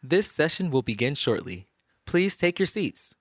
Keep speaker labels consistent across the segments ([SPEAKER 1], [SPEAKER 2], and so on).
[SPEAKER 1] This session will begin shortly. Please take your seats.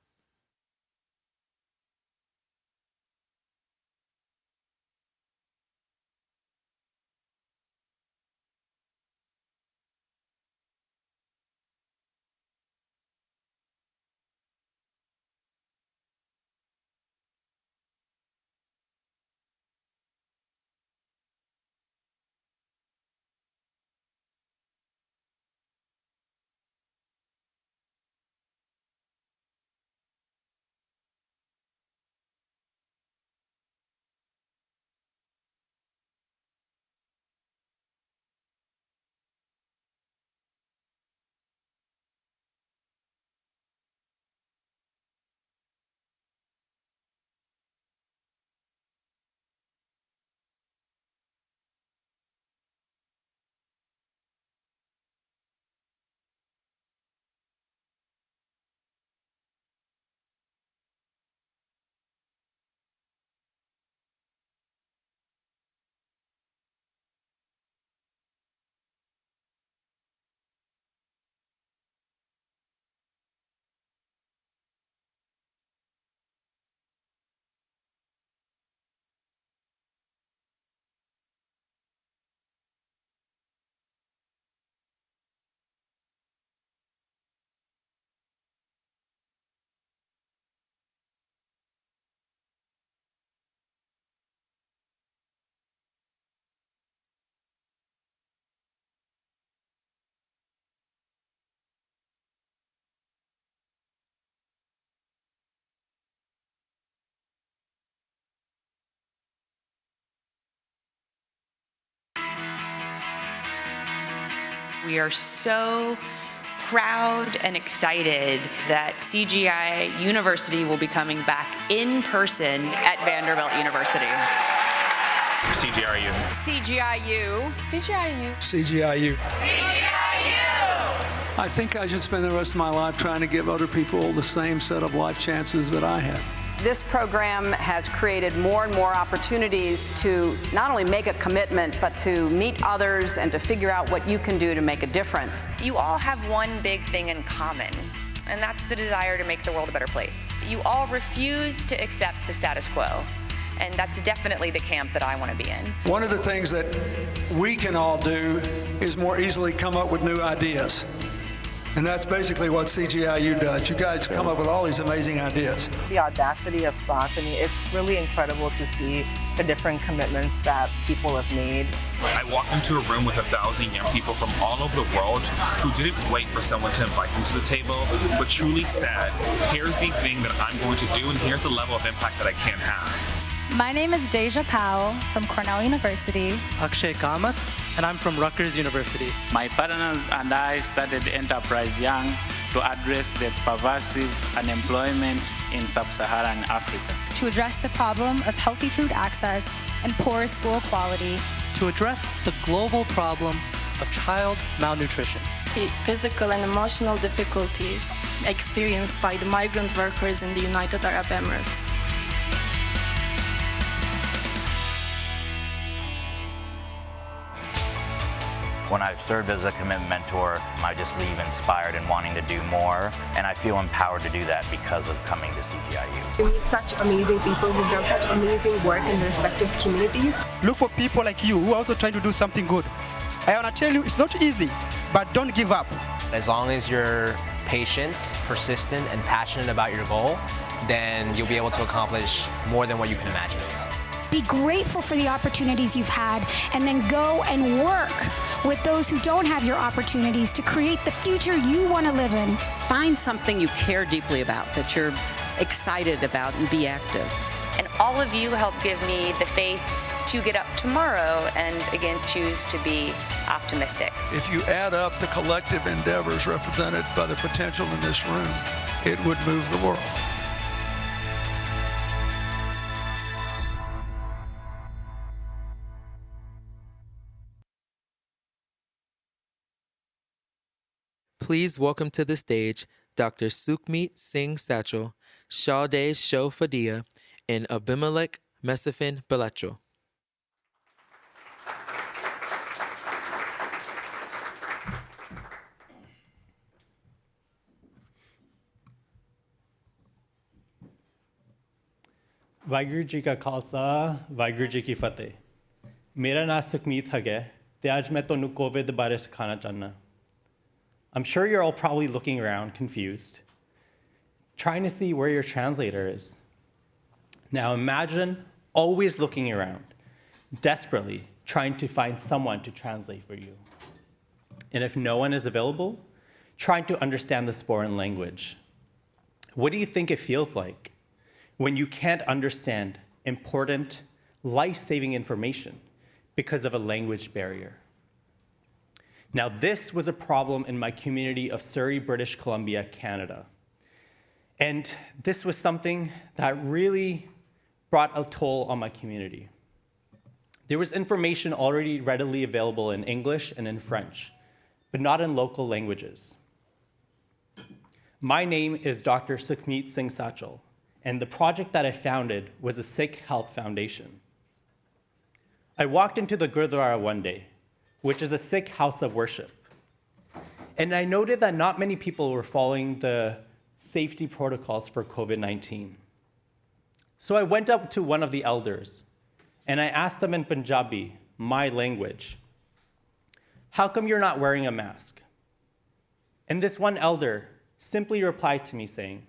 [SPEAKER 2] We are so proud and excited that CGI University will be coming back in person at Vanderbilt University.
[SPEAKER 3] CGI U.
[SPEAKER 4] CGI U. CGI U.
[SPEAKER 5] CGI U.
[SPEAKER 6] I think I should spend the rest of my life trying to give other people the same set of life chances that I had.
[SPEAKER 4] This program has created more and more opportunities to not only make a commitment, but to meet others and to figure out what you can do to make a difference.
[SPEAKER 2] You all have one big thing in common, and that's the desire to make the world a better place. You all refuse to accept the status quo, and that's definitely the camp that I want to be in.
[SPEAKER 5] One of the things that we can all do is more easily come up with new ideas. And that's basically what CGIU does. You guys come up with all these amazing ideas.
[SPEAKER 7] The audacity of thoughts, I mean, it's really incredible to see the different commitments that people have made.
[SPEAKER 3] I walked into a room with 1,000 young people from all over the world who didn't wait for someone to invite them to the table, but truly said, here's the thing that I'm going to do, and here's the level of impact that I can have.
[SPEAKER 8] My name is Deja Powell from Cornell University.
[SPEAKER 9] Akshay Kamath, and I'm from Rutgers University.
[SPEAKER 10] My partners and I started Enterprise Young to address the pervasive unemployment in sub-Saharan Africa.
[SPEAKER 8] To address the problem of healthy food access and poor school quality.
[SPEAKER 9] To address the global problem of child malnutrition.
[SPEAKER 11] The physical and emotional difficulties experienced by the migrant workers in the United Arab Emirates.
[SPEAKER 12] When I've served as a commitment mentor, I just leave inspired and wanting to do more, and I feel empowered to do that because of coming to CGIU.
[SPEAKER 13] You meet such amazing people who've done such amazing work in their respective communities.
[SPEAKER 14] Look for people like you who are also trying to do something good. I want to tell you, it's not easy, but don't give up.
[SPEAKER 15] As long as you're patient, persistent, and passionate about your goal, then you'll be able to accomplish more than what you can imagine.
[SPEAKER 16] Be grateful for the opportunities you've had, and then go and work with those who don't have your opportunities to create the future you want to live in.
[SPEAKER 17] Find something you care deeply about, that you're excited about, and be active.
[SPEAKER 2] And all of you help give me the faith to get up tomorrow and again choose to be optimistic.
[SPEAKER 5] If you add up the collective endeavors represented by the potential in this room, it would move the world.
[SPEAKER 1] Please welcome to the stage Dr. Sukhmeet Singh Satchel, Sade Shofadia, and Abimelech Mesafin Belacho.
[SPEAKER 18] Waheguru ji ਕਾ ਖਾਲਸਾ ਵਾਹਿਗੁਰੂ ਜੀ ਕੀ ਫਤਿਹ ਮੇਰਾ ਨਾਮ ਸੁਖਮੀਤ ਹੈਗਾ ਤੇ ਅੱਜ ਮੈਂ ਤੁਹਾਨੂੰ Covid ਦੇ ਬਾਰੇ ਸਿਖਾਉਣਾ ਚਾਹੁੰਦਾ I'm sure you're all probably looking around confused, trying to see where your translator is. Now imagine always looking around, desperately trying to find someone to translate for you. And if no one is available, trying to understand this foreign language. What do you think it feels like when you can't understand important, life-saving information because of a language barrier? Now, this was a problem in my community of Surrey, British Columbia, Canada. And this was something that really brought a toll on my community. There was information already readily available in English and in French, but not in local languages. My name is Dr. Sukhmeet Singh Sachal, and the project that I founded was a Sikh Health Foundation. I walked into the Gurdwara one day, which is a Sikh house of worship. And I noted that not many people were following the safety protocols for COVID-19. So I went up to one of the elders, and I asked them in Punjabi, my language, how come you're not wearing a mask? And this one elder simply replied to me saying,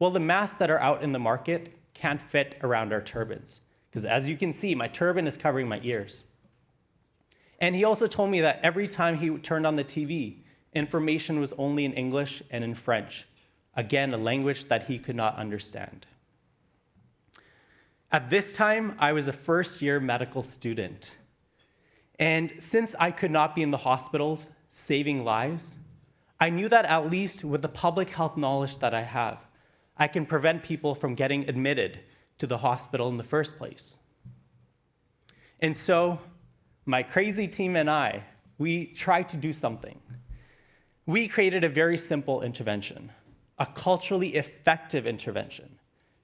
[SPEAKER 18] well, the masks that are out in the market can't fit around our turbans, because as you can see, my turban is covering my ears. And he also told me that every time he turned on the TV, information was only in English and in French, again, a language that he could not understand. At this time, I was a first-year medical student. And since I could not be in the hospitals saving lives, I knew that at least with the public health knowledge that I have, I can prevent people from getting admitted to the hospital in the first place. And so, my crazy team and I, we tried to do something. We created a very simple intervention, a culturally effective intervention,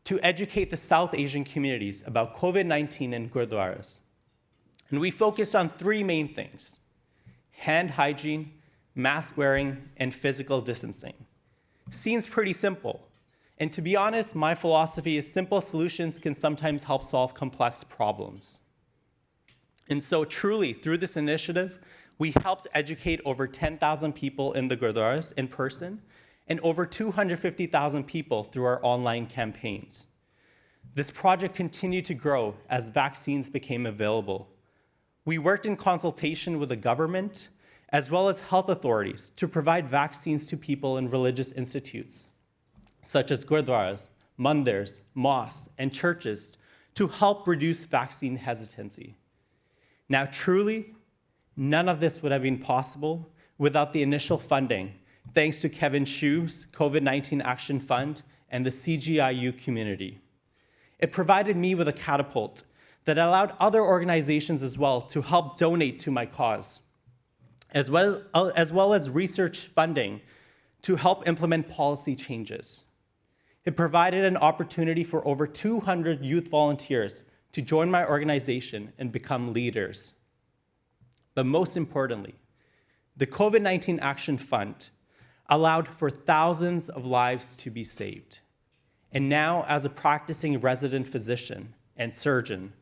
[SPEAKER 18] to educate the South Asian communities about COVID-19 in Gurdwaras. And we focused on three main things: hand hygiene, mask wearing, and physical distancing. Seems pretty simple. And to be honest, my philosophy is simple solutions can sometimes help solve complex problems. And so truly, through this initiative, we helped educate over 10,000 people in the Gurdwaras in person and over 250,000 people through our online campaigns. This project continued to grow as vaccines became available. We worked in consultation with the government as well as health authorities to provide vaccines to people in religious institutes, such as Gurdwaras, mandirs, mosques, and churches to help reduce vaccine hesitancy. Now, truly, none of this would have been possible without the initial funding, thanks to Kevin Shu's COVID-19 Action Fund and the CGI U community. It provided me with a catapult that allowed other organizations as well to help donate to my cause, as well as research funding to help implement policy changes. It provided an opportunity for over 200 youth volunteers to join my organization and become leaders. But most importantly, the COVID-19 Action Fund allowed for thousands of lives to be saved. And now, as a practicing resident physician and surgeon,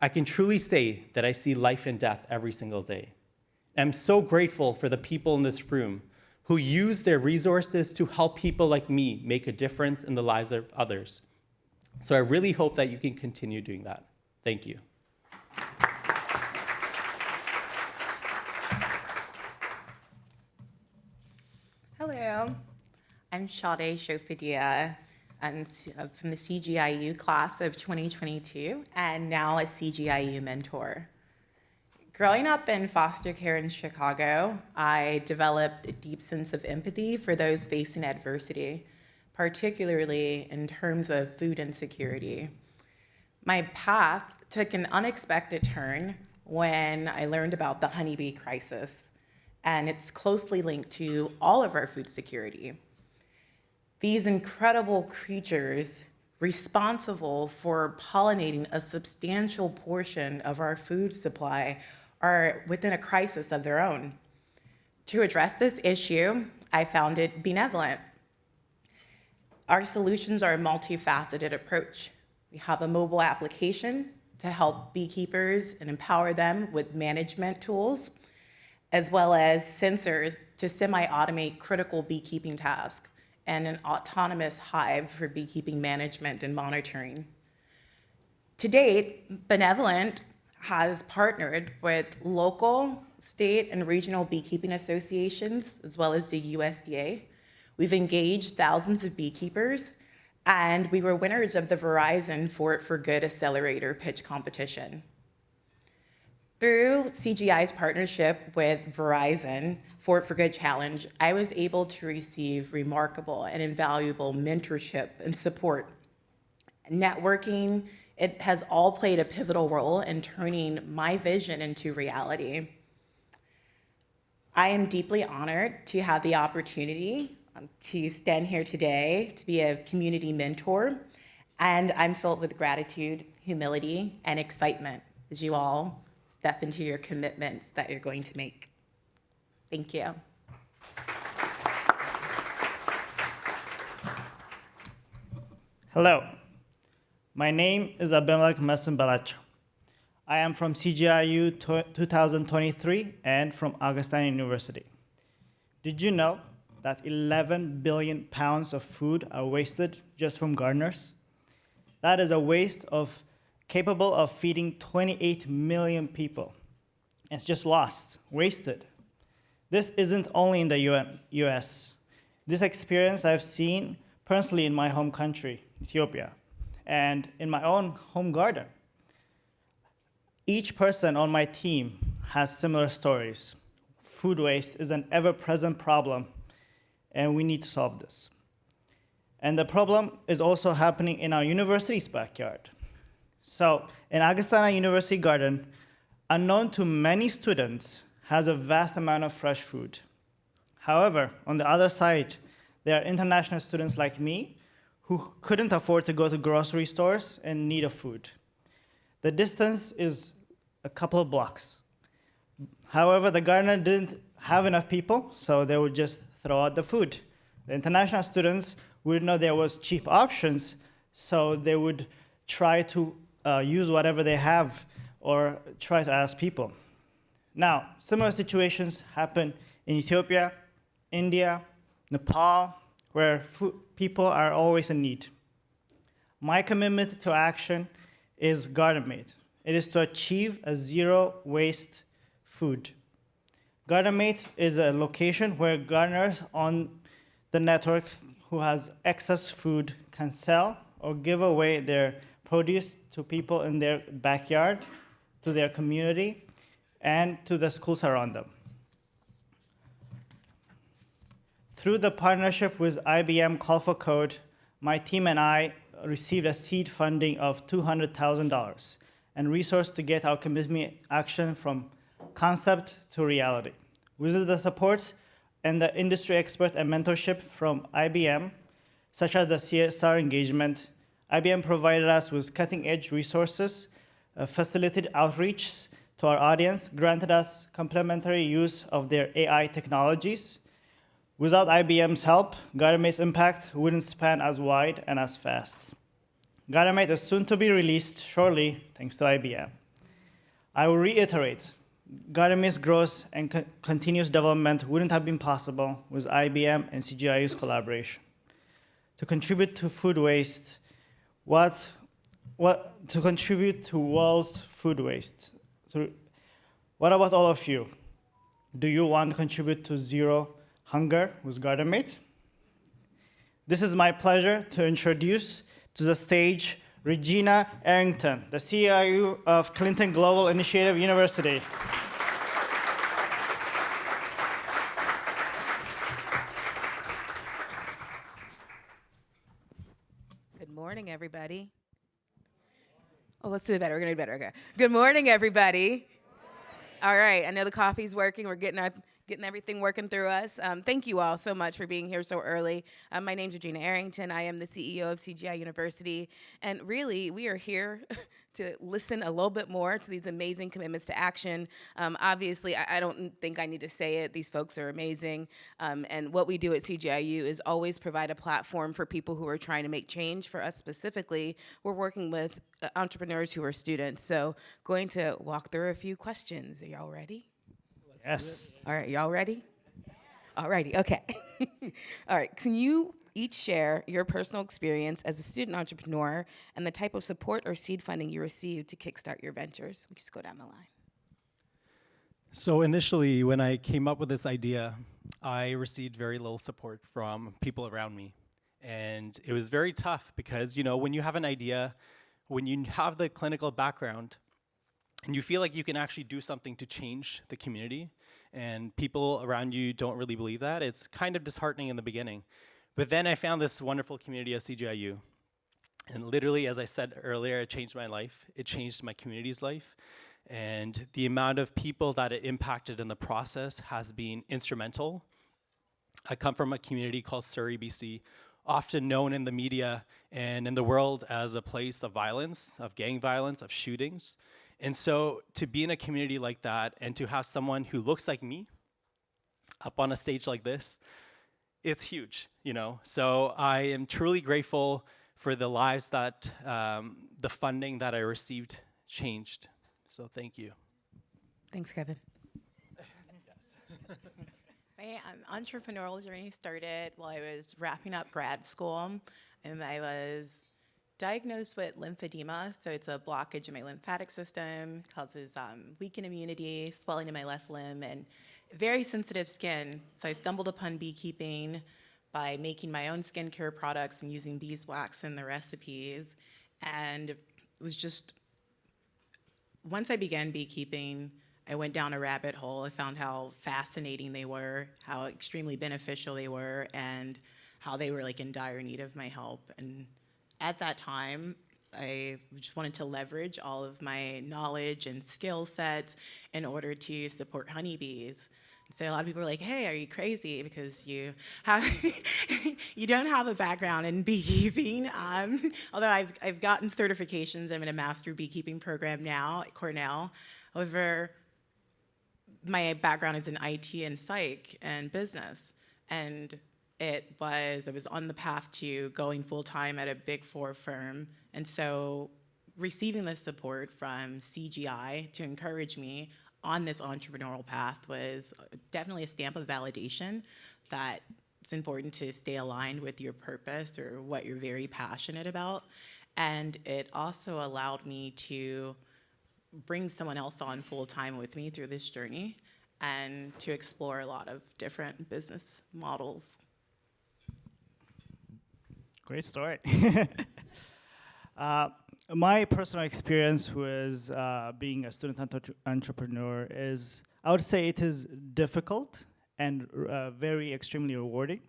[SPEAKER 18] I can truly say that I see life and death every single day. I'm so grateful for the people in this room who use their resources to help people like me make a difference in the lives of others. So I really hope that you can continue doing that. Thank you.
[SPEAKER 19] Hello, I'm Sade Shofadia. I'm from the CGI U class of 2022 and now a CGI U mentor. Growing up in foster care in Chicago, I developed a deep sense of empathy for those facing adversity, particularly in terms of food insecurity. My path took an unexpected turn when I learned about the honeybee crisis, and it's closely linked to all of our food security. These incredible creatures responsible for pollinating a substantial portion of our food supply are within a crisis of their own. To address this issue, I founded Benevolent. Our solutions are a multifaceted approach. We have a mobile application to help beekeepers and empower them with management tools, as well as sensors to semi-automate critical beekeeping tasks, and an autonomous hive for beekeeping management and monitoring. To date, Benevolent has partnered with local, state, and regional beekeeping associations, as well as the USDA. We've engaged thousands of beekeepers, and we were winners of the Verizon Fort for Good Accelerator Pitch Competition. Through CGI's partnership with Verizon Fort for Good Challenge, I was able to receive remarkable and invaluable mentorship and support. Networking, it has all played a pivotal role in turning my vision into reality. I am deeply honored to have the opportunity to stand here today to be a community mentor, and I'm filled with gratitude, humility, and excitement as you all step into your commitments that you're going to make. Thank you.
[SPEAKER 20] Hello, my name is Abimelech Mesenbalacho. I am from CGI U 2023 and from Augustine University. Did you know that 11 billion pounds of food are wasted just from gardeners? That is a waste capable of feeding 28 million people. It's just lost, wasted. This isn't only in the US. This experience I've seen personally in my home country, Ethiopia, and in my own home garden. Each person on my team has similar stories. Food waste is an ever-present problem, and we need to solve this. And the problem is also happening in our university's backyard. So in Augustana University Garden, unknown to many students, has a vast amount of fresh food. However, on the other side, there are international students like me who couldn't afford to go to grocery stores in need of food. The distance is a couple of blocks. However, the garden didn't have enough people, so they would just throw out the food. The international students would know there was cheap options, so they would try to use whatever they have or try to ask people. Now, similar situations happen in Ethiopia, India, Nepal, where people are always in need. My commitment to action is GardenMate. It is to achieve a zero waste food. GardenMate is a location where gardeners on the network who has excess food can sell or give away their produce to people in their backyard, to their community, and to the schools around them. Through the partnership with IBM Call for Code, my team and I received a seed funding of $200,000 and resources to get our commitment action from concept to reality. With the support and the industry expert and mentorship from IBM, such as the CSR engagement, IBM provided us with cutting-edge resources, facilitated outreach to our audience, granted us complimentary use of their AI technologies. Without IBM's help, GardenMate's impact wouldn't span as wide and as fast. GardenMate is soon to be released shortly, thanks to IBM. I will reiterate, GardenMate's growth and continuous development wouldn't have been possible with IBM and CGIU's collaboration. To contribute to food waste, to contribute to world's food waste? What about all of you? Do you want to contribute to zero hunger with GardenMate? This is my pleasure to introduce to the stage Regina Arrington, the CIO of Clinton Global Initiative University.
[SPEAKER 21] Good morning, everybody. Oh, let's do it better. We're going to do better. Okay. Good morning, everybody. All right. I know the coffee's working. We're getting getting everything working through us. Thank you all so much for being here so early. My name's Regina Arrington. I am the CEO of CGI University. And really, we are here to listen a little bit more to these amazing commitments to action. Obviously, I don't think I need to say it. These folks are amazing. And what we do at CGIU is always provide a platform for people who are trying to make change. For us specifically, we're working with entrepreneurs who are students. So going to walk through a few questions. Are y'all ready?
[SPEAKER 20] Yes.
[SPEAKER 21] All right, y'all ready? All righty, okay. All right, can you each share your personal experience as a student entrepreneur and the type of support or seed funding you received to kickstart your ventures? We just go down the line.
[SPEAKER 18] So initially, when I came up with this idea, I received very little support from people around me. And it was very tough because, you know, when you have an idea, when you have the clinical background, and you feel like you can actually do something to change the community, and people around you don't really believe that, it's kind of disheartening in the beginning. But then I found this wonderful community at CGIU. And literally, as I said earlier, it changed my life. It changed my community's life. And the amount of people that it impacted in the process has been instrumental. I come from a community called Surrey, BC, often known in the media and in the world as a place of violence, of gang violence, of shootings. And so to be in a community like that and to have someone who looks like me up on a stage like this, it's huge, you know? So I am truly grateful for the lives that the funding that I received changed. So thank you.
[SPEAKER 21] Thanks, Kevin.
[SPEAKER 18] Yes.
[SPEAKER 19] My entrepreneurial journey started while I was wrapping up grad school, and I was diagnosed with lymphedema. So it's a blockage in my lymphatic system, causes weakened immunity, swelling in my left limb, and very sensitive skin. So I stumbled upon beekeeping by making my own skincare products and using beeswax in the recipes. And it was just, once I began beekeeping, I went down a rabbit hole. I found how fascinating they were, how extremely beneficial they were, and how they were like in dire need of my help. And at that time, I just wanted to leverage all of my knowledge and skill sets in order to support honeybees. So a lot of people are like, hey, are you crazy? Because you have you don't have a background in beekeeping. Although I've gotten certifications. I'm in a master beekeeping program now at Cornell. However, my background is in IT and psych and business. And I was on the path to going full-time at a Big Four firm. And so receiving this support from CGI to encourage me on this entrepreneurial path was definitely a stamp of validation that it's important to stay aligned with your purpose or what you're very passionate about. And it also allowed me to bring someone else on full-time with me through this journey and to explore a lot of different business models.
[SPEAKER 20] Great story. My personal experience with being a student entrepreneur is, I would say it is difficult and very extremely rewarding,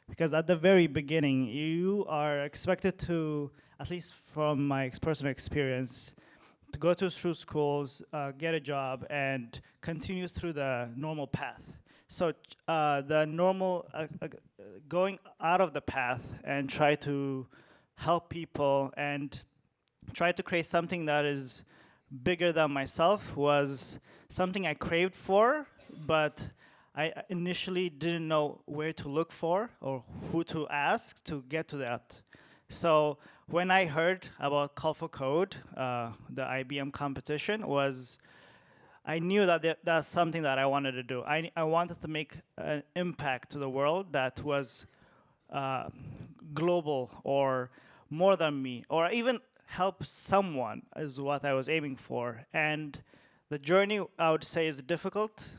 [SPEAKER 20] because at the very beginning, you are expected to, at least from my personal experience, to go through schools, get a job, and continue through the normal path. So the normal, going out of the path and try to help people and try to create something that is bigger than myself was something I craved for, but I initially didn't know where to look for or who to ask to get to that. So when I heard about Call for Code, the IBM competition, I knew that that's something that I wanted to do. I wanted to make an impact to the world that was global or more than me, or even help someone is what I was aiming for. And the journey, I would say, is difficult.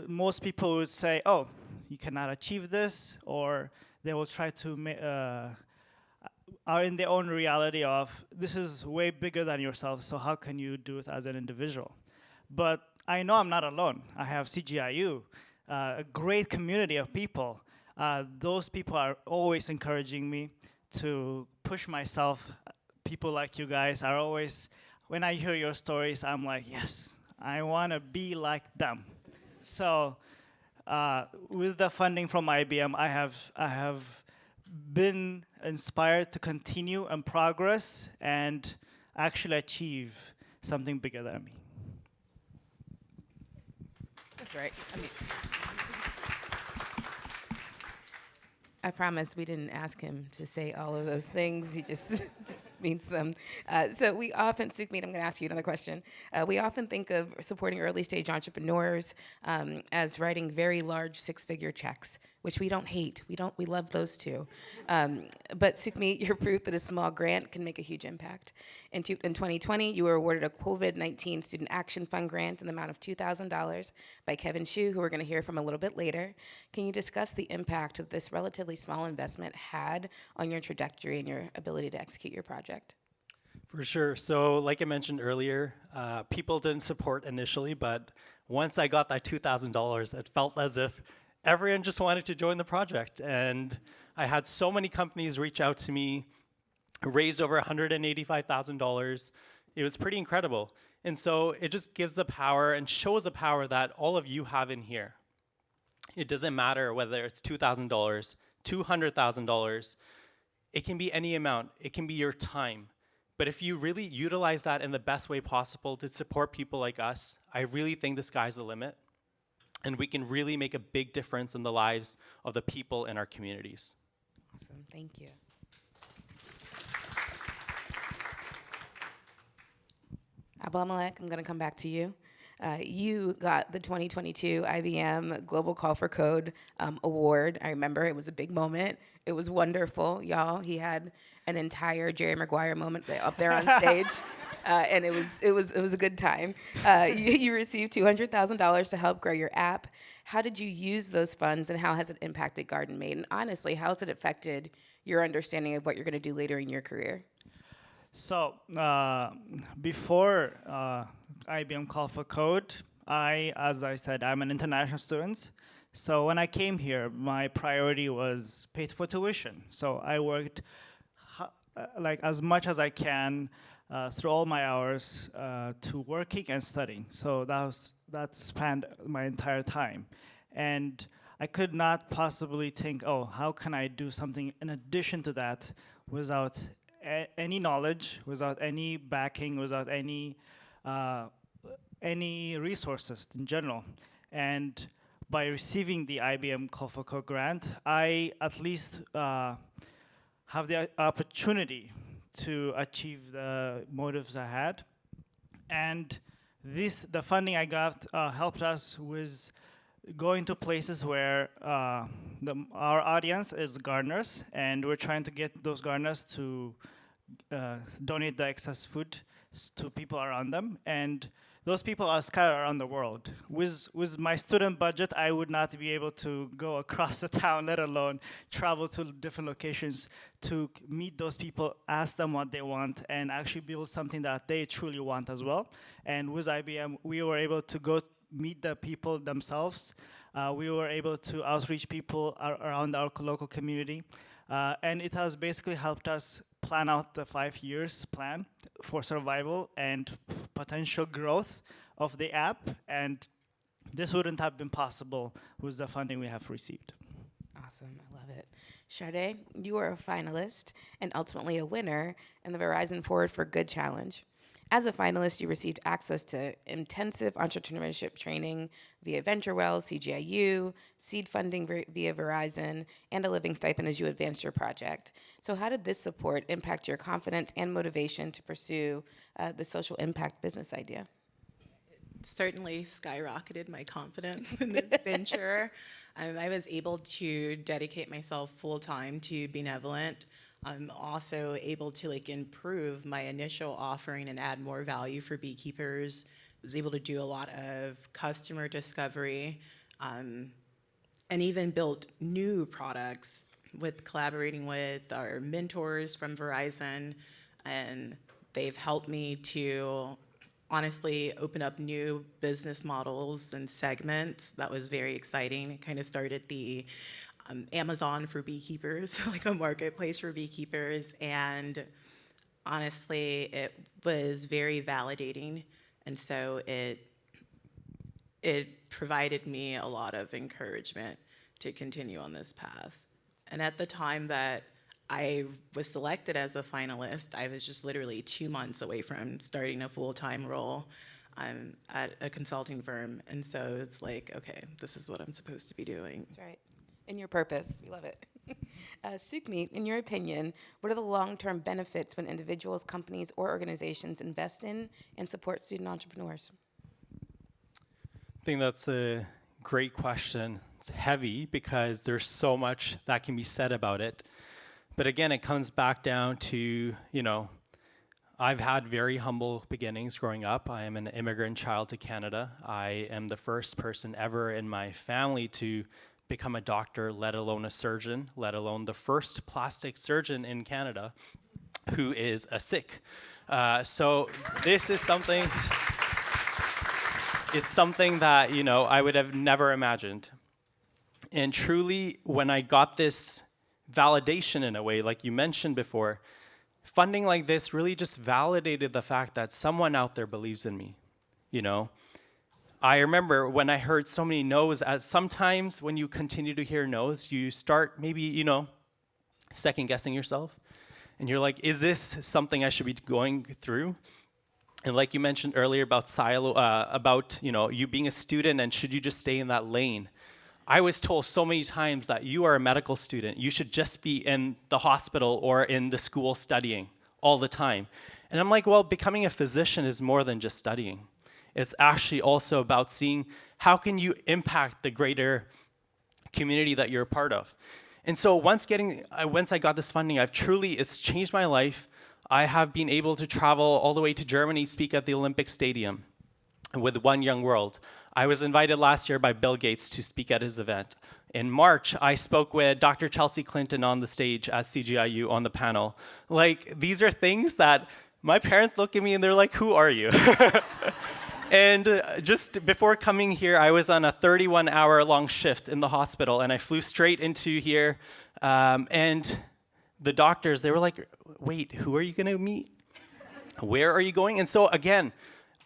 [SPEAKER 20] Most people would say, oh, you cannot achieve this, or they will try to are in their own reality of, this is way bigger than yourself, so how can you do it as an individual? But I know I'm not alone. I have CGIU, a great community of people. Those people are always encouraging me to push myself. People like you guys are always, when I hear your stories, I'm like, yes, I want to be like them. So, with the funding from IBM, I have been inspired to continue and progress and actually achieve something bigger than me.
[SPEAKER 21] That's right. I promise we didn't ask him to say all of those things. He just means them. So we often, Sukhmeet, I'm going to ask you another question. We often think of supporting early stage entrepreneurs as writing very large six-figure checks, which we don't hate. We love those too. But Sukhmeet, you're proof that a small grant can make a huge impact. In 2020, you were awarded a COVID-19 Student Action Fund grant in the amount of $2,000 by Kevin Shu, who we're going to hear from a little bit later. Can you discuss the impact that this relatively small investment had on your trajectory and your ability to execute your project?
[SPEAKER 6] For sure. So like I mentioned earlier, people didn't support initially, but once I got that $2,000, it felt as if everyone just wanted to join the project. And I had so many companies reach out to me, raised over $185,000. It was pretty incredible. And so it just gives the power and shows the power that all of you have in here. It doesn't matter whether it's $2,000, $200,000. It can be any amount. It can be your time. But if you really utilize that in the best way possible to support people like us, I really think the sky's the limit. And we can really make a big difference in the lives of the people in our communities.
[SPEAKER 21] Awesome, thank you. Abimelech, I'm going to come back to you. You got the 2022 IBM Global Call for Code Award. I remember it was a big moment. It was wonderful, y'all. He had an entire Jerry Maguire moment up there on stage. And it was a good time. You received $200,000 to help grow your app. How did you use those funds, and how has it impacted Garden Made? And honestly, how has it affected your understanding of what you're going to do later in your career?
[SPEAKER 20] So before IBM Call for Code, as I said, I'm an international student. So when I came here, my priority was paid for tuition. So I worked like as much as I can through all my hours to working and studying. So that spanned my entire time. And I could not possibly think, oh, how can I do something in addition to that without any knowledge, without any backing, without any resources in general. And by receiving the IBM Call for Code grant, I at least have the opportunity to achieve the motives I had. And the funding I got helped us with going to places where our audience is gardeners, and we're trying to get those gardeners to donate the excess food to people around them. And those people are scattered around the world. With my student budget, I would not be able to go across the town, let alone travel to different locations to meet those people, ask them what they want, and actually build something that they truly want as well. And with IBM, we were able to go meet the people themselves. We were able to outreach people around our local community. And it has basically helped us plan out the 5 years plan for survival and potential growth of the app. And this wouldn't have been possible with the funding we have received.
[SPEAKER 21] Awesome, I love it. Sade, you are a finalist and ultimately a winner in the Verizon Forward for Good Challenge. As a finalist, you received access to intensive entrepreneurship training via VentureWell, CGI U, seed funding via Verizon, and a living stipend as you advanced your project. So how did this support impact your confidence and motivation to pursue the social impact business idea?
[SPEAKER 19] It certainly skyrocketed my confidence in this venture. I was able to dedicate myself full-time to Benevolent. I'm also able to improve my initial offering and add more value for beekeepers. Was able to do a lot of customer discovery, and even built new products with collaborating with our mentors from Verizon, and they've helped me to honestly open up new business models and segments. That was very exciting. It kind of started the Amazon for beekeepers, like a marketplace for beekeepers. And honestly, it was very validating. And so it
[SPEAKER 4] it provided me a lot of encouragement to continue on this path. And at the time that I was selected as a finalist, I was just literally 2 months away from starting a full-time role at a consulting firm. And so it's like, okay, this is what I'm supposed to be doing.
[SPEAKER 21] That's right. And your purpose. We love it. Sukhmeet, in your opinion, what are the long-term benefits when individuals, companies, or organizations invest in and support student entrepreneurs?
[SPEAKER 6] I think that's a great question. It's heavy because there's so much that can be said about it. But again, it comes back down to, I've had very humble beginnings growing up. I am an immigrant child to Canada. I am the first person ever in my family to become a doctor, let alone a surgeon, let alone the first plastic surgeon in Canada who is a Sikh. So this is something, it's something that, I would have never imagined. And truly, when I got this validation in a way, like you mentioned before, funding like this really just validated the fact that someone out there believes in me, I remember when I heard so many no's, sometimes when you continue to hear no's, you start maybe, second guessing yourself. And you're like, is this something I should be going through? And like you mentioned earlier about you being a student and should you just stay in that lane? I was told so many times that you are a medical student. You should just be in the hospital or in the school studying all the time. And I'm like, well, becoming a physician is more than just studying. It's actually also about seeing how can you impact the greater community that you're a part of. And so once I got this funding, it's changed my life. I have been able to travel all the way to Germany, speak at the Olympic Stadium with One Young World. I was invited last year by Bill Gates to speak at his event. In March, I spoke with Dr. Chelsea Clinton on the stage at CGI U on the panel. These are things that my parents look at me and they're like, who are you? And just before coming here, I was on a 31-hour-long shift in the hospital, and I flew straight into here. And the doctors, they were like, wait, who are you going to meet? Where are you going? And so again,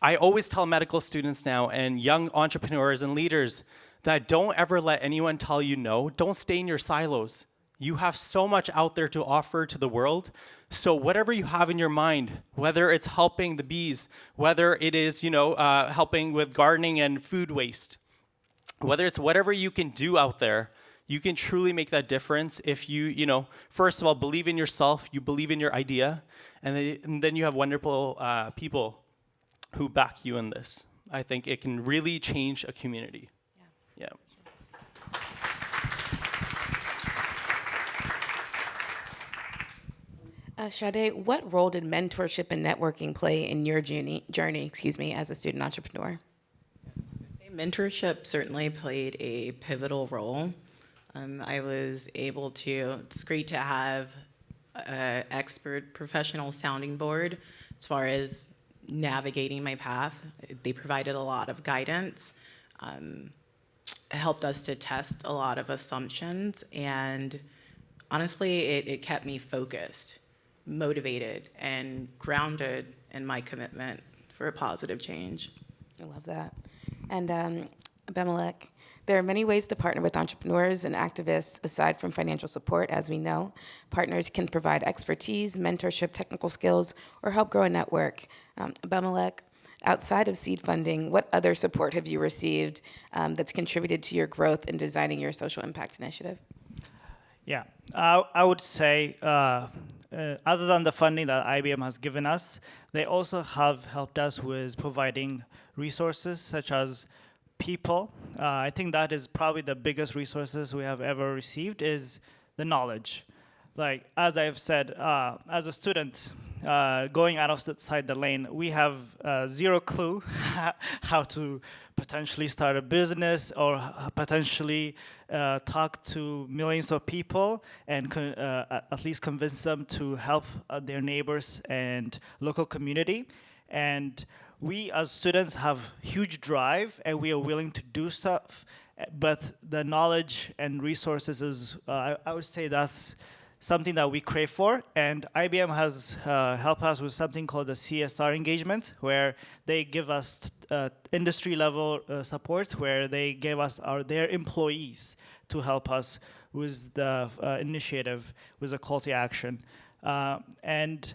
[SPEAKER 6] I always tell medical students now and young entrepreneurs and leaders that don't ever let anyone tell you no. Don't stay in your silos. You have so much out there to offer to the world. So whatever you have in your mind, whether it's helping the bees, whether it is, helping with gardening and food waste, whether it's whatever you can do out there, you can truly make that difference if you, first of all, believe in yourself, you believe in your idea, and then you have wonderful people who back you in this. I think it can really change a community. Yeah.
[SPEAKER 21] Sade, what role did mentorship and networking play in your journey, as a student entrepreneur?
[SPEAKER 4] Mentorship certainly played a pivotal role. I was able to, it's great to have an expert professional sounding board as far as navigating my path. They provided a lot of guidance, helped us to test a lot of assumptions, and honestly, it kept me focused, motivated, and grounded in my commitment for a positive change.
[SPEAKER 21] I love that. And Abimelech, there are many ways to partner with entrepreneurs and activists aside from financial support, as we know. Partners can provide expertise, mentorship, technical skills, or help grow a network. Abimelech, outside of seed funding, what other support have you received that's contributed to your growth in designing your social impact initiative?
[SPEAKER 20] Yeah, I would say, other than the funding that IBM has given us, they also have helped us with providing resources such as people. I think that is probably the biggest resources we have ever received is the knowledge. Like, as I've said, as a student, going outside the lane, we have zero clue how to potentially start a business or potentially talk to millions of people and at least convince them to help their neighbors and local community. And we as students have huge drive and we are willing to do stuff, but the knowledge and resources is, I would say that's something that we crave for. And IBM has helped us with something called the CSR engagement, where they give us industry level support, where they give us their employees to help us with the initiative, with a call to action. And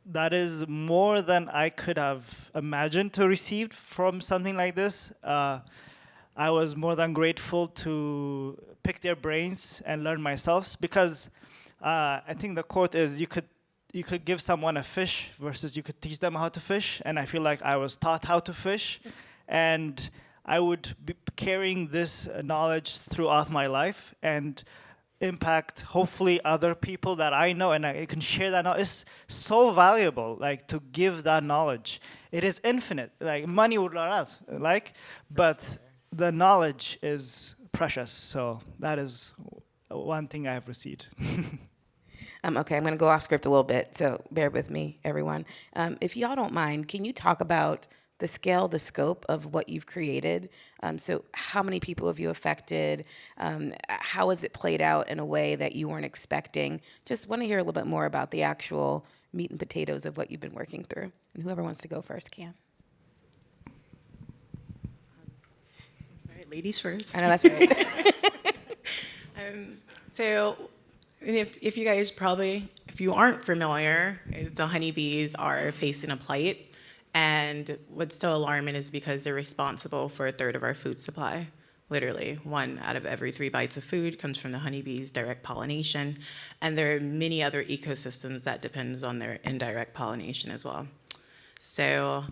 [SPEAKER 20] that is more than I could have imagined to receive from something like this. I was more than grateful to pick their brains and learn myself, because I think the quote is you could give someone a fish versus you could teach them how to fish, and I feel like I was taught how to fish, and I would be carrying this knowledge throughout my life and impact hopefully other people that I know, and I can share that knowledge. It's so valuable, like, to give that knowledge. It is infinite, like money would run out, but the knowledge is precious. So that is one thing I have received.
[SPEAKER 21] Okay, I'm going to go off script a little bit, so bear with me, everyone. If y'all don't mind, can you talk about the scale, the scope of what you've created? So how many people have you affected? How has it played out in a way that you weren't expecting? Just want to hear a little bit more about the actual meat and potatoes of what you've been working through. And whoever wants to go first can.
[SPEAKER 4] All right, ladies first.
[SPEAKER 21] I know that's right.
[SPEAKER 4] So if you guys if you aren't familiar, is the honeybees are facing a plight. And what's so alarming is because they're responsible for 1/3 of our food supply. Literally, 1 out of every 3 bites of food comes from the honeybees' direct pollination. And there are many other ecosystems that depends on their indirect pollination as well. So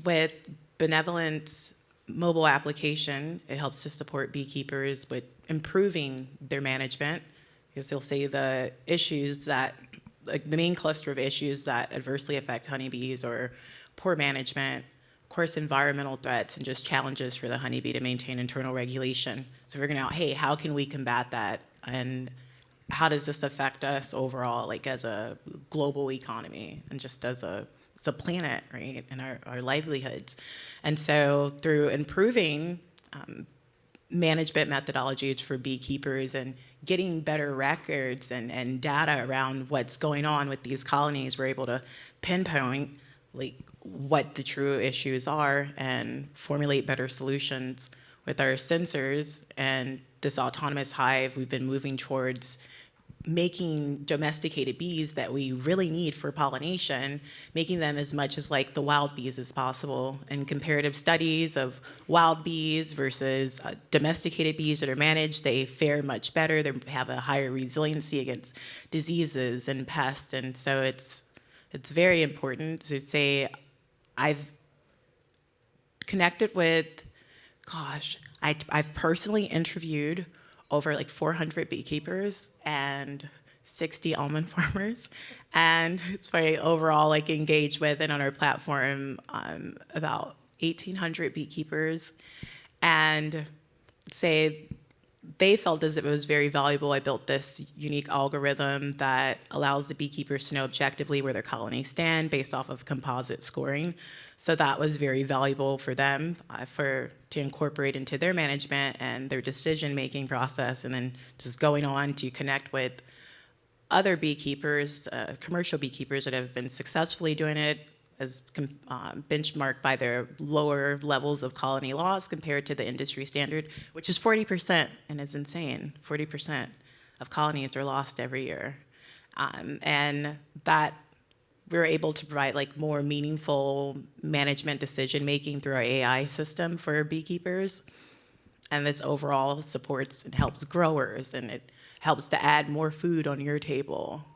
[SPEAKER 4] with benevolent mobile application, it helps to support beekeepers with improving their management, because they'll say the issues that, like the main cluster of issues that adversely affect honeybees or poor management, of course, environmental threats, and just challenges for the honeybee to maintain internal regulation. So figuring out, hey, how can we combat that? And how does this affect us overall, like as a global economy and just as a planet, right, and our livelihoods. And so through improving management methodologies for beekeepers and getting better records and data around what's going on with these colonies, we're able to pinpoint like what the true issues are and formulate better solutions. With our sensors and this autonomous hive, we've been moving towards making domesticated bees that we really need for pollination, making them as much as like the wild bees as possible. And comparative studies of wild bees versus domesticated bees that are managed, they fare much better. They have a higher resiliency against diseases and pests. And so it's very important to say I've connected with, I've personally interviewed over like 400 beekeepers and 60 almond farmers. And it's very overall like engaged with, and on our platform, about 1,800 beekeepers. And say they felt as if it was very valuable. I built this unique algorithm that allows the beekeepers to know objectively where their colonies stand based off of composite scoring. So that was very valuable for them to incorporate into their management and their decision-making process, and then just going on to connect with other beekeepers, commercial beekeepers that have been successfully doing it, as benchmarked by their lower levels of colony loss compared to the industry standard, which is 40%, and it's insane. 40% of colonies are lost every year. And that we're able to provide like more meaningful management decision-making through our AI system for beekeepers. And this overall supports and helps growers, and it helps to add more food on your table.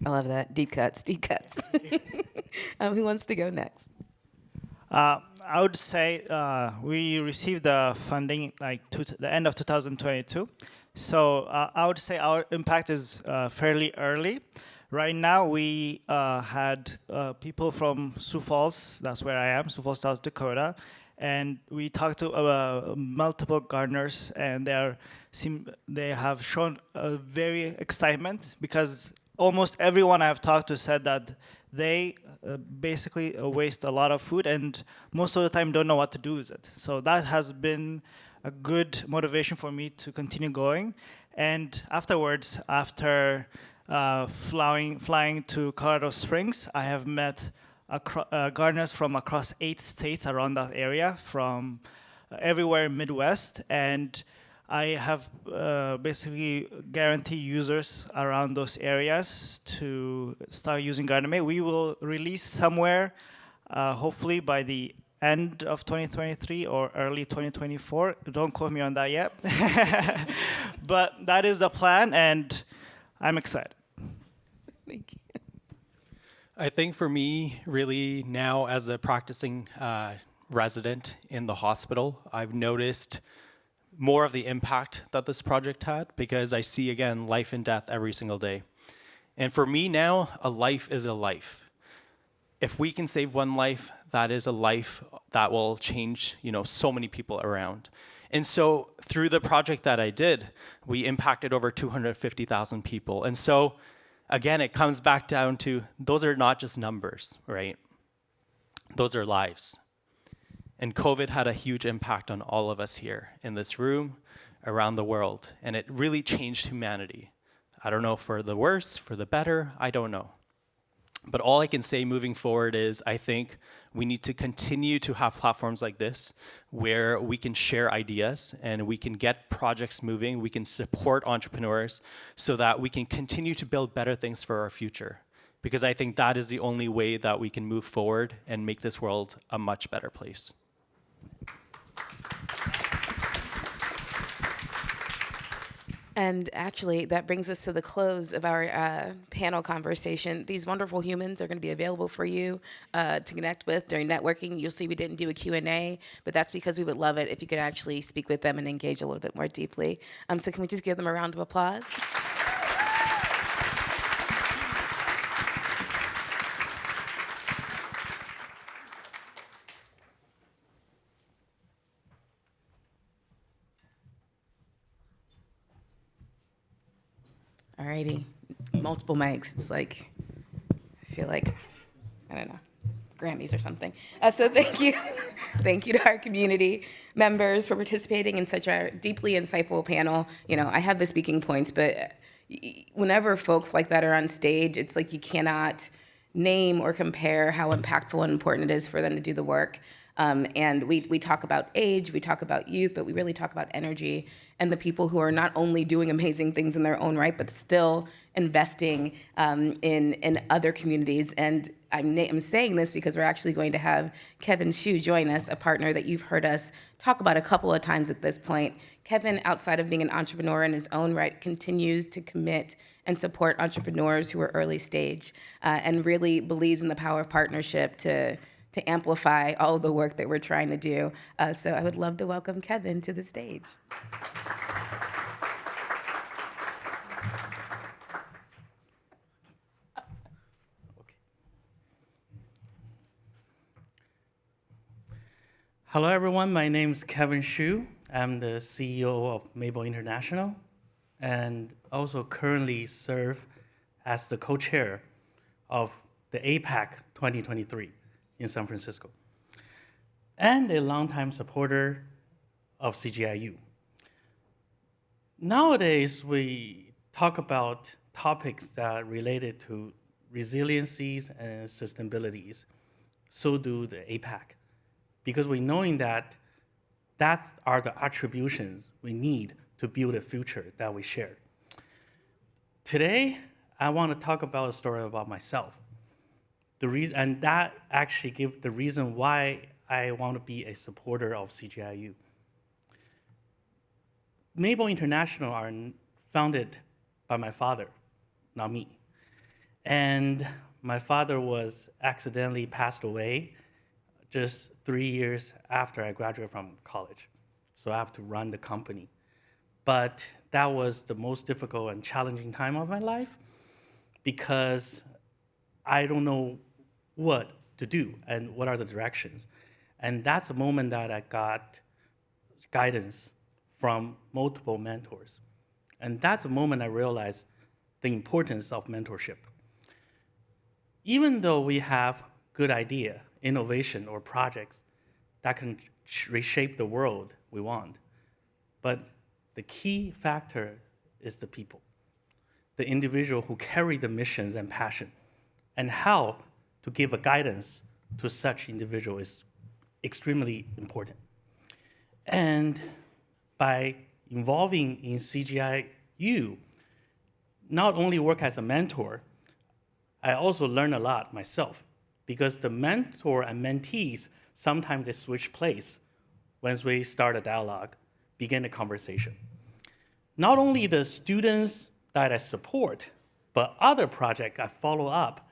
[SPEAKER 21] I love that. Deep cuts, deep cuts. Who wants to go next?
[SPEAKER 20] I would say we received the funding like the end of 2022. So I would say our impact is fairly early. Right now, we had people from Sioux Falls, that's where I am, Sioux Falls, South Dakota, and we talked to multiple gardeners, and they have shown very excitement, because almost everyone I've talked to said that they basically waste a lot of food, and most of the time don't know what to do with it. So that has been a good motivation for me to continue going. And afterwards, after flying to Colorado Springs, I have met gardeners from across 8 states around that area, from everywhere in Midwest, and I have basically guaranteed users around those areas to start using GardenMate. We will release somewhere, hopefully by the end of 2023 or early 2024. Don't quote me on that yet. But that is the plan, and I'm excited.
[SPEAKER 21] Thank you.
[SPEAKER 6] I think for me, really now as a practicing resident in the hospital, I've noticed more of the impact that this project had, because I see, again, life and death every single day. And for me now, a life is a life. If we can save one life, that is a life that will change, so many people around. And so through the project that I did, we impacted over 250,000 people. And so again, it comes back down to those are not just numbers, right? Those are lives. And COVID had a huge impact on all of us here in this room, around the world, and it really changed humanity. I don't know for the worse, for the better, I don't know. But all I can say moving forward is I think we need to continue to have platforms like this where we can share ideas and we can get projects moving, we can support entrepreneurs so that we can continue to build better things for our future. Because I think that is the only way that we can move forward and make this world a much better place.
[SPEAKER 21] And actually, that brings us to the close of our panel conversation. These wonderful humans are going to be available for you to connect with during networking. You'll see we didn't do a Q&A, but that's because we would love it if you could actually speak with them and engage a little bit more deeply. So can we just give them a round of applause? Alrighty, multiple mics. It's like, I feel like, I don't know, Grammys or something. So thank you. Thank you to our community members for participating in such a deeply insightful panel. I have the speaking points, but whenever folks like that are on stage, it's like you cannot name or compare how impactful and important it is for them to do the work. And we talk about age, we talk about youth, but we really talk about energy and the people who are not only doing amazing things in their own right, but still investing in other communities. And I'm saying this because we're actually going to have Kevin Xu join us, a partner that you've heard us talk about a couple of times at this point. Kevin, outside of being an entrepreneur in his own right, continues to commit and support entrepreneurs who are early stage and really believes in the power of partnership to amplify all of the work that we're trying to do. So I would love to welcome Kevin to the stage.
[SPEAKER 7] Hello, everyone. My name is Kevin Xu. I'm the CEO of Mabel International and also currently serve as the co-chair of the APAC 2023 in San Francisco and a longtime supporter of CGI U. Nowadays, we talk about topics that are related to resiliencies and sustainabilities. So do the APAC. Because we knowing that are the attributions we need to build a future that we share. Today, I want to talk about a story about myself. And that actually gives the reason why I want to be a supporter of CGI U. Mabel International are founded by my father, not me. And my father was accidentally passed away just 3 years after I graduated from college. So I have to run the company. But that was the most difficult and challenging time of my life because I don't know what to do and what are the directions. And that's the moment that I got guidance from multiple mentors. And that's the moment I realized the importance of mentorship. Even though we have good idea, innovation, or projects that can reshape the world we want, but the key factor is the people, the individual who carry the missions and passion, and how to give a guidance to such individual is extremely important. And by involving in CGI U, not only work as a mentor, I also learn a lot myself, because the mentor and mentees, sometimes they switch place once we start a dialogue, begin a conversation. Not only the students that I support, but other projects I follow up,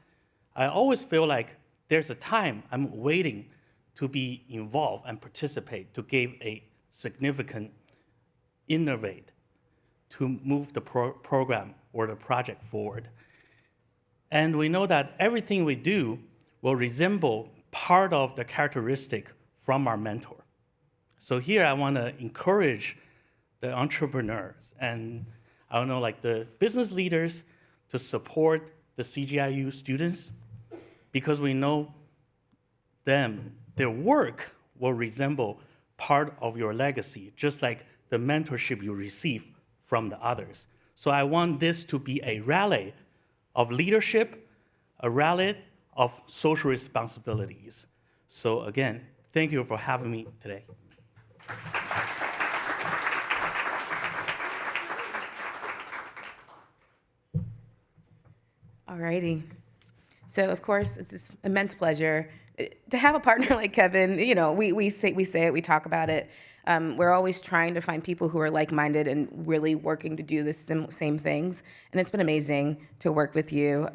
[SPEAKER 7] I always feel like there's a time I'm waiting to be involved and participate, to give a significant innovate, to move the program or the project forward. And we know that everything we do will resemble part of the characteristic from our mentor. So here I want to encourage the entrepreneurs and I don't know, like the business leaders to support the CGI U students, because we know them, their work will resemble part of your legacy, just like the mentorship you receive from the others. So I want this to be a rally of leadership, a rally of social responsibilities. So again, thank you for having me today.
[SPEAKER 21] Alrighty. So of course, it's this immense pleasure to have a partner like Kevin. You know, we say it, we talk about it. We're always trying to find people who are like-minded and really working to do the same things. And it's been amazing to work with you.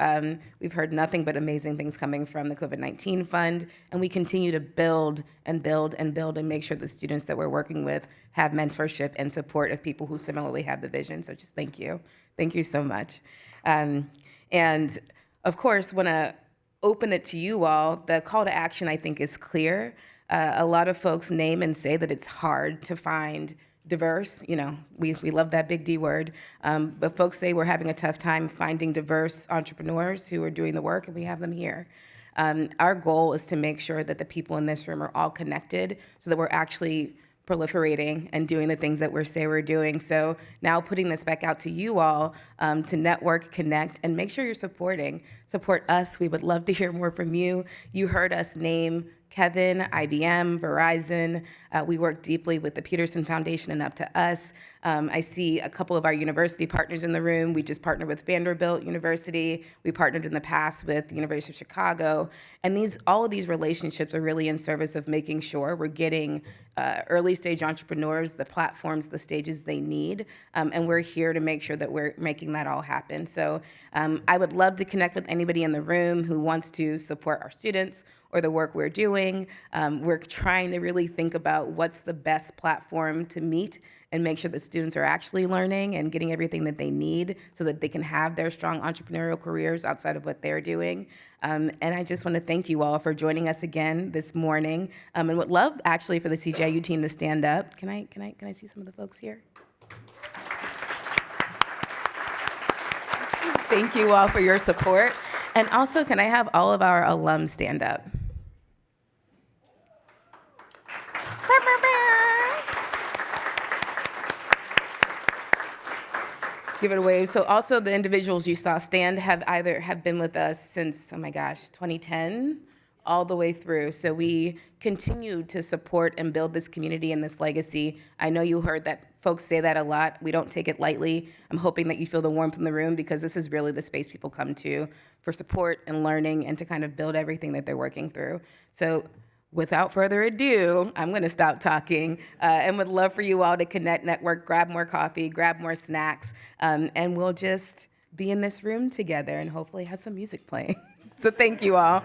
[SPEAKER 21] We've heard nothing but amazing things coming from the COVID-19 fund, and we continue to build and build and build and make sure the students that we're working with have mentorship and support of people who similarly have the vision. So just thank you. Thank you so much. And of course, want to open it to you all. The call to action, I think, is clear. A lot of folks name and say that it's hard to find diverse. You know, we love that big D word. But folks say we're having a tough time finding diverse entrepreneurs who are doing the work, and we have them here. Our goal is to make sure that the people in this room are all connected so that we're actually proliferating and doing the things that we're doing. So now putting this back out to you all to network, connect, and make sure you're supporting. Support us. We would love to hear more from you. You heard us name Kevin, IBM, Verizon. We work deeply with the Peterson Foundation and Up to Us. I see a couple of our university partners in the room. We just partnered with Vanderbilt University. We partnered in the past with the University of Chicago. And all of these relationships are really in service of making sure we're getting early stage entrepreneurs the platforms, the stages they need. And we're here to make sure that we're making that all happen. So I would love to connect with anybody in the room who wants to support our students or the work we're doing. We're trying to really think about what's the best platform to meet and make sure that students are actually learning and getting everything that they need so that they can have their strong entrepreneurial careers outside of what they're doing. And I just want to thank you all for joining us again this morning. And would love actually for the CGIU team to stand up. Can I see some of the folks here? Thank you all for your support. And also, can I have all of our alums stand up? Give it a wave. So also the individuals you saw stand have been with us since, oh my gosh, 2010, all the way through. So we continue to support and build this community and this legacy. I know you heard that folks say that a lot. We don't take it lightly. I'm hoping that you feel the warmth in the room because this is really the space people come to for support and learning and to kind of build everything that they're working through. So without further ado, I'm going to stop talking and would love for you all to connect, network, grab more coffee, grab more snacks, and we'll just be in this room together and hopefully have some music playing. So thank you all.